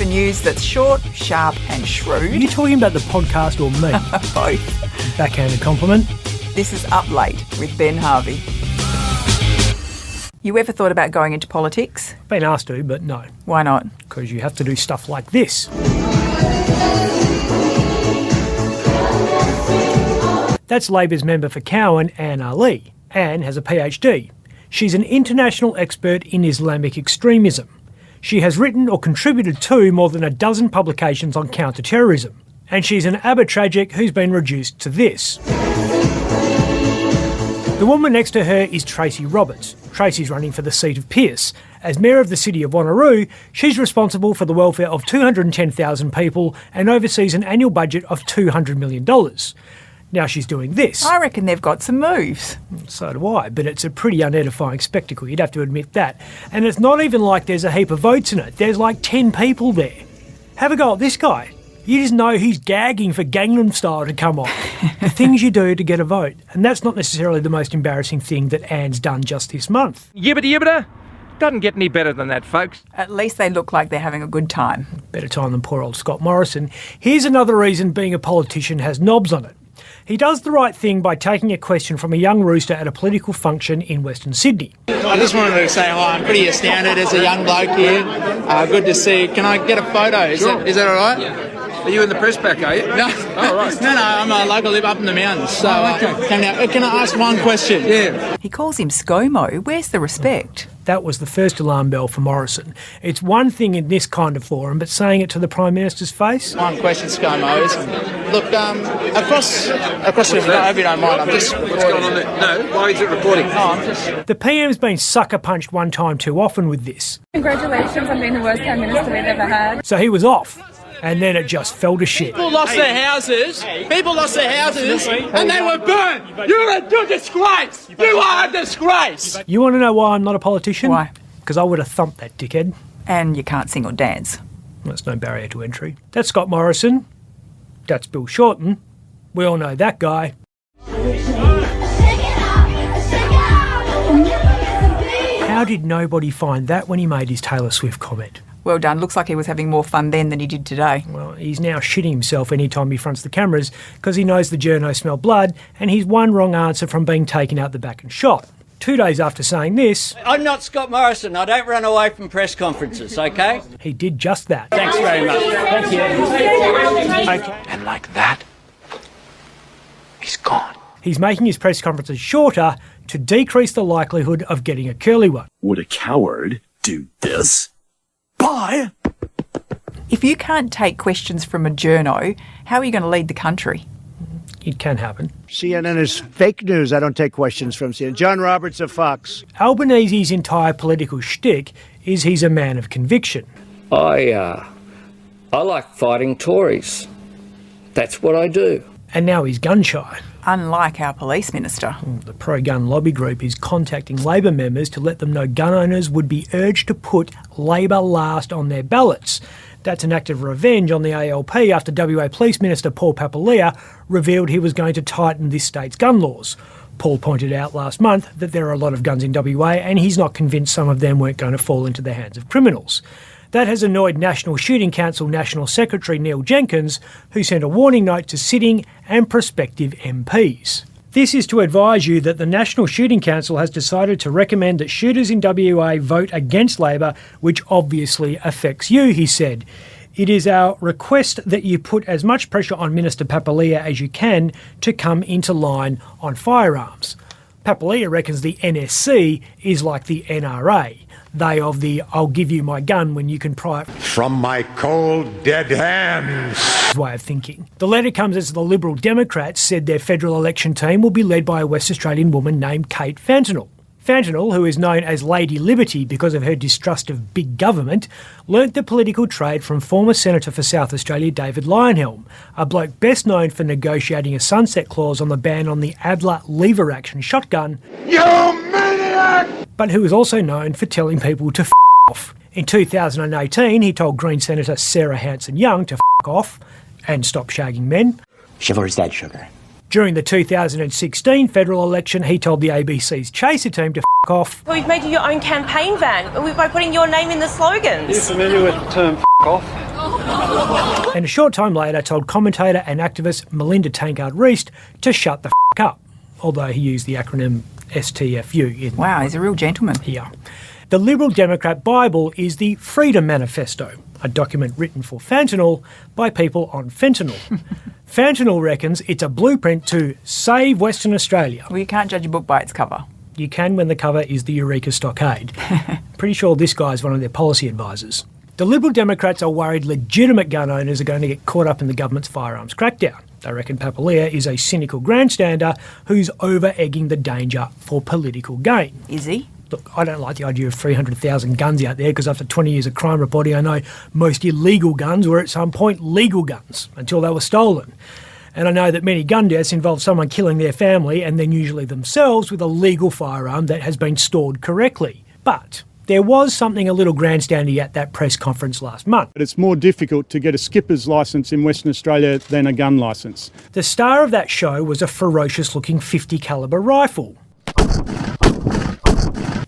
news that's short, sharp and shrewd. Are you talking about the podcast or me? Both. Backhanded compliment. This is Up Late with Ben Harvey. You ever thought about going into politics? Been asked to, but no. Why not? Because you have to do stuff like this. That's Labor's member for Cowan, Anne Ali. Anne has a PhD. She's an international expert in Islamic extremism. She has written or contributed to more than a dozen publications on counter-terrorism. And she's an ABBA tragic who's been reduced to this. The woman next to her is Tracy Roberts. Tracy's running for the seat of Pearce. As Mayor of the city of Wanneroo, she's responsible for the welfare of 210,000 people and oversees an annual budget of $200 million. Now she's doing this. I reckon they've got some moves. So do I, but it's a pretty unedifying spectacle, you'd have to admit that. And it's not even like there's a heap of votes in it. There's like 10 people there. Have a go at this guy. You just know he's gagging for Gangnam Style to come on. The things you do to get a vote. And that's not necessarily the most embarrassing thing that Anne's done just this month. Yibbity yibbita. Doesn't get any better than that, folks. At least they look like they're having a good time. Better time than poor old Scott Morrison. Here's another reason being a politician has knobs on it. He does the right thing by taking a question from a young rooster at a political function in Western Sydney. I just wanted to say hi. I'm pretty astounded as a young bloke here. Good to see you. Can I get a photo? Is that all right? Yeah. Are you in the press pack, are you? No. Oh, right. No, I'm a local, live up in the mountains. So can I ask one question? Yeah. He calls him ScoMo. Where's the respect? That was the first alarm bell for Morrison. It's one thing in this kind of forum, but saying it to the Prime Minister's face? One question, ScoMo, is, look, across the river, I hope you don't mind, I'm just recording. What's going on there? No, why is it recording? The PM's been sucker punched one time too often with this. Congratulations on being the worst Prime Minister we've ever had. So he was off. And then it just fell to shit. People lost their houses, and they were burnt. You're a disgrace. You are a disgrace. You want to know why I'm not a politician? Why? Because I would have thumped that dickhead. And you can't sing or dance. That's no barrier to entry. That's Scott Morrison. That's Bill Shorten. We all know that guy. How did nobody find that when he made his Taylor Swift comment? Well done. Looks like he was having more fun then than he did today. Well, he's now shitting himself anytime he fronts the cameras because he knows the journos smell blood and he's one wrong answer from being taken out the back and shot. 2 days after saying this... I'm not Scott Morrison. I don't run away from press conferences, OK? He did just that. Thanks very much. Thank you. Okay. And like that, he's gone. He's making his press conferences shorter to decrease the likelihood of getting a curly one. Would a coward do this? Bye! If you can't take questions from a journo, how are you going to lead the country? It can happen. CNN is fake news. I don't take questions from CNN. John Roberts of Fox. Albanese's entire political shtick is he's a man of conviction. I like fighting Tories. That's what I do. And now he's gun-shy. Unlike our police minister. The pro-gun lobby group is contacting Labor members to let them know gun owners would be urged to put Labor last on their ballots. That's an act of revenge on the ALP after WA Police Minister Paul Papalia revealed he was going to tighten this state's gun laws. Paul pointed out last month that there are a lot of guns in WA and he's not convinced some of them weren't going to fall into the hands of criminals. That has annoyed National Shooting Council National Secretary Neil Jenkins, who sent a warning note to sitting and prospective MPs. This is to advise you that the National Shooting Council has decided to recommend that shooters in WA vote against Labor, which obviously affects you, he said. It is our request that you put as much pressure on Minister Papalia as you can to come into line on firearms. Papalia reckons the NSC is like the NRA. They of the I'll give you my gun when you can pry it from my cold, dead hands way of thinking. The letter comes as the Liberal Democrats said their federal election team will be led by a West Australian woman named Kate Fantinel. Fantinel, who is known as Lady Liberty because of her distrust of big government, learnt the political trade from former Senator for South Australia David Lionhelm, a bloke best known for negotiating a sunset clause on the ban on the Adler lever-action shotgun. You maniac! But who is also known for telling people to f*** off. In 2018, he told Green Senator Sarah Hanson-Young to f*** off and stop shagging men. Shiver is dead, sugar. During the 2016 federal election, he told the ABC's Chaser team to f*** off. Well, you've made it your own campaign van by putting your name in the slogans. Are you familiar with the term f*** off? And a short time later told commentator and activist Melinda Tankard-Reist to shut the up, although he used the acronym STFU. Wow, he's a real gentleman. Yeah. The Liberal Democrat Bible is the Freedom Manifesto, a document written for fentanyl by people on fentanyl. Fentanyl reckons it's a blueprint to save Western Australia. Well, you can't judge a book by its cover. You can when the cover is the Eureka Stockade. Pretty sure this guy's one of their policy advisors. The Liberal Democrats are worried legitimate gun owners are going to get caught up in the government's firearms crackdown. They reckon Papalia is a cynical grandstander who's over-egging the danger for political gain. Is he? Look, I don't like the idea of 300,000 guns out there because after 20 years of crime reporting, I know most illegal guns were at some point legal guns until they were stolen. And I know that many gun deaths involve someone killing their family and then usually themselves with a legal firearm that has been stored correctly. But there was something a little grandstandy at that press conference last month. It's more difficult to get a skipper's licence in Western Australia than a gun licence. The star of that show was a ferocious-looking .50 calibre rifle.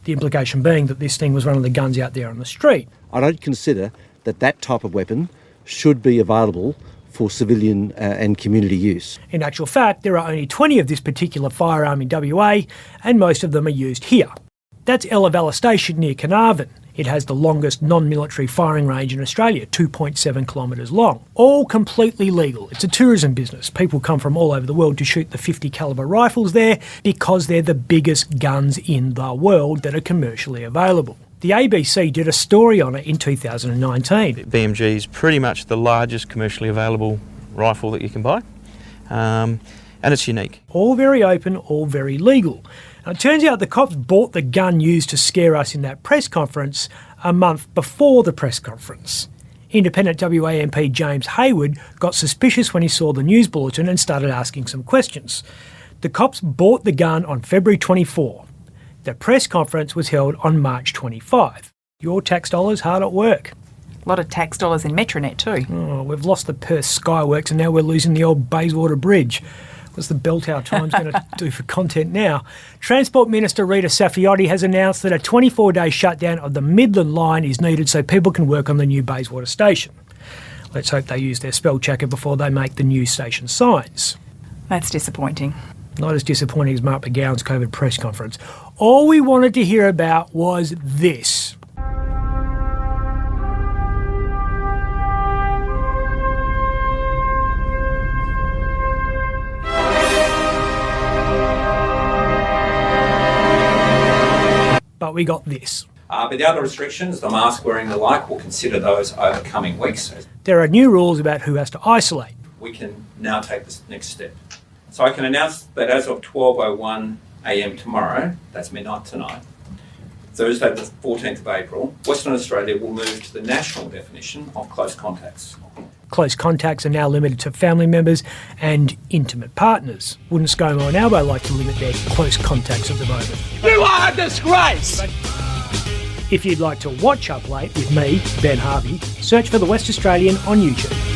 The implication being that this thing was one of the guns out there on the street. I don't consider that that type of weapon should be available for civilian and community use. In actual fact, there are only 20 of this particular firearm in WA, and most of them are used here. That's Ella Valla Station near Carnarvon. It has the longest non-military firing range in Australia, 2.7 kilometres long. All completely legal. It's a tourism business. People come from all over the world to shoot the .50 calibre rifles there because they're the biggest guns in the world that are commercially available. The ABC did a story on it in 2019. BMG is pretty much the largest commercially available rifle that you can buy, and it's unique. All very open, all very legal. Now, it turns out the cops bought the gun used to scare us in that press conference a month before the press conference. Independent WA MP James Hayward got suspicious when he saw the news bulletin and started asking some questions. The cops bought the gun on February 24. The press conference was held on March 25. Your tax dollars hard at work. A lot of tax dollars in Metronet too. Oh, we've lost the Perth Skyworks and now we're losing the old Bayswater Bridge. What's the Bell Tower Times going to do for content now? Transport Minister Rita Saffioti has announced that a 24-day shutdown of the Midland line is needed so people can work on the new Bayswater station. Let's hope they use their spell checker before they make the new station signs. That's disappointing. Not as disappointing as Mark McGowan's COVID press conference. All we wanted to hear about was this. But we got this. But the other restrictions, the mask wearing and the like, we'll consider those over coming weeks. There are new rules about who has to isolate. We can now take this next step. So I can announce that as of 12:01 a.m. tomorrow, that's midnight tonight, Thursday the 14th of April, Western Australia will move to the national definition of close contacts. Close contacts are now limited to family members and intimate partners. Wouldn't ScoMo and Albo like to limit their close contacts at the moment? You are a disgrace! If you'd like to watch Up Late with me, Ben Harvey, search for The West Australian on YouTube.